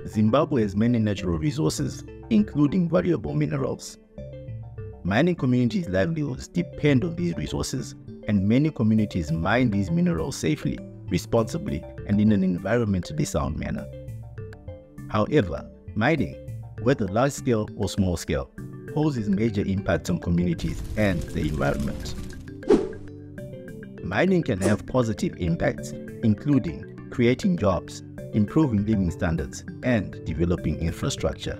Zimbabwe has many natural resources, including valuable minerals. Mining communities' livelihoods depend on these resources, and many communities mine these minerals safely, responsibly, and in an environmentally sound manner. However, mining, whether large-scale or small-scale, poses major impacts on communities and the environment. Mining can have positive impacts, including creating jobs, improving living standards, and developing infrastructure.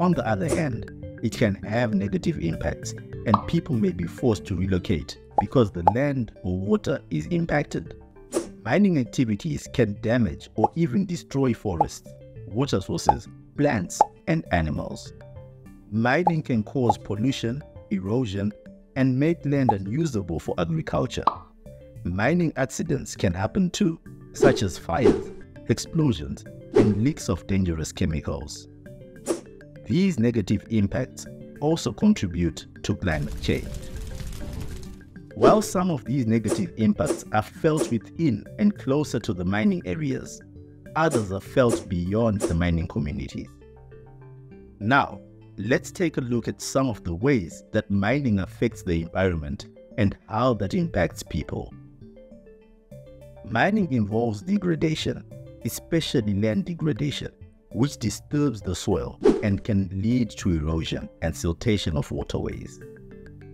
On the other hand, it can have negative impacts, and people may be forced to relocate because the land or water is impacted. Mining activities can damage or even destroy forests, water sources, plants, and animals. Mining can cause pollution, erosion, and make land unusable for agriculture. Mining accidents can happen too, such as fires, explosions, and leaks of dangerous chemicals. These negative impacts also contribute to climate change. While some of these negative impacts are felt within and closer to the mining areas, others are felt beyond the mining communities. Now, let's take a look at some of the ways that mining affects the environment and how that impacts people. Mining involves degradation, especially land degradation, which disturbs the soil and can lead to erosion and siltation of waterways.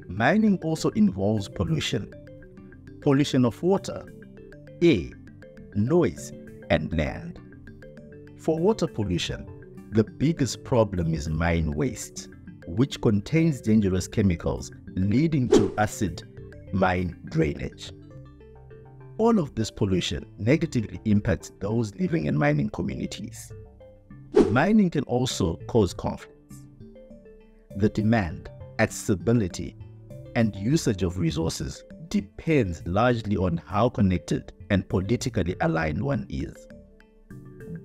Mining also involves pollution. Pollution of water, air, noise, and land. For water pollution, the biggest problem is mine waste, which contains dangerous chemicals leading to acid mine drainage. All of this pollution negatively impacts those living in mining communities. Mining can also cause conflicts. The demand, accessibility, and usage of resources depends largely on how connected and politically aligned one is.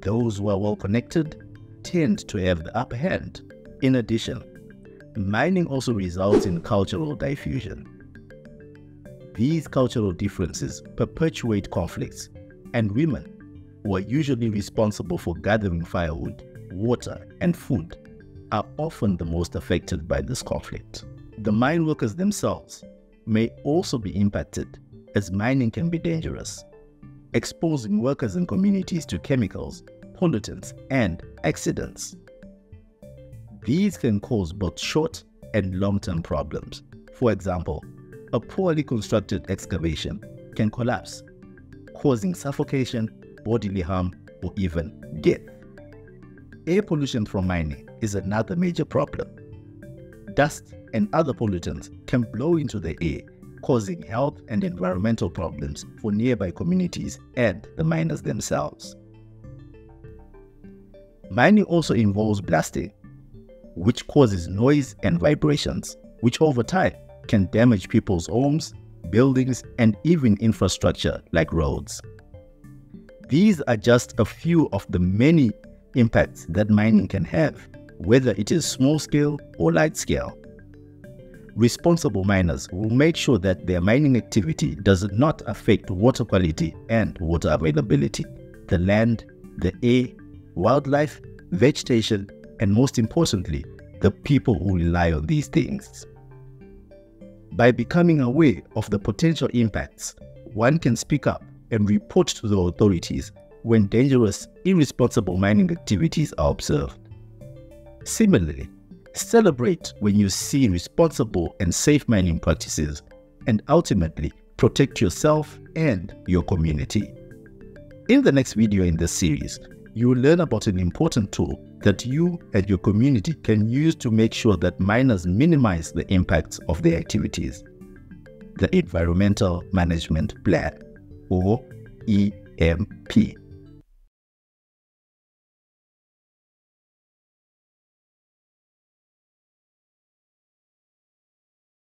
Those who are well connected tend to have the upper hand. In addition, mining also results in cultural diffusion. These cultural differences perpetuate conflicts, and women, who are usually responsible for gathering firewood, water, and food, are often the most affected by this conflict. The mine workers themselves may also be impacted, as mining can be dangerous, exposing workers and communities to chemicals, pollutants, and accidents. These can cause both short and long-term problems. For example, a poorly constructed excavation can collapse, causing suffocation, bodily harm, or even death. Air pollution from mining is another major problem. Dust and other pollutants can blow into the air, causing health and environmental problems for nearby communities and the miners themselves. Mining also involves blasting, which causes noise and vibrations, which over time can damage people's homes, buildings, and even infrastructure like roads. These are just a few of the many impacts that mining can have, whether it is small-scale or large-scale. Responsible miners will make sure that their mining activity does not affect water quality and water availability, the land, the air, wildlife, vegetation, and most importantly, the people who rely on these things. By becoming aware of the potential impacts, one can speak up and report to the authorities when dangerous, irresponsible mining activities are observed. Similarly, celebrate when you see responsible and safe mining practices, and ultimately protect yourself and your community. In the next video in this series, you will learn about an important tool that you and your community can use to make sure that miners minimize the impacts of their activities: the Environmental Management Plan, or EMP.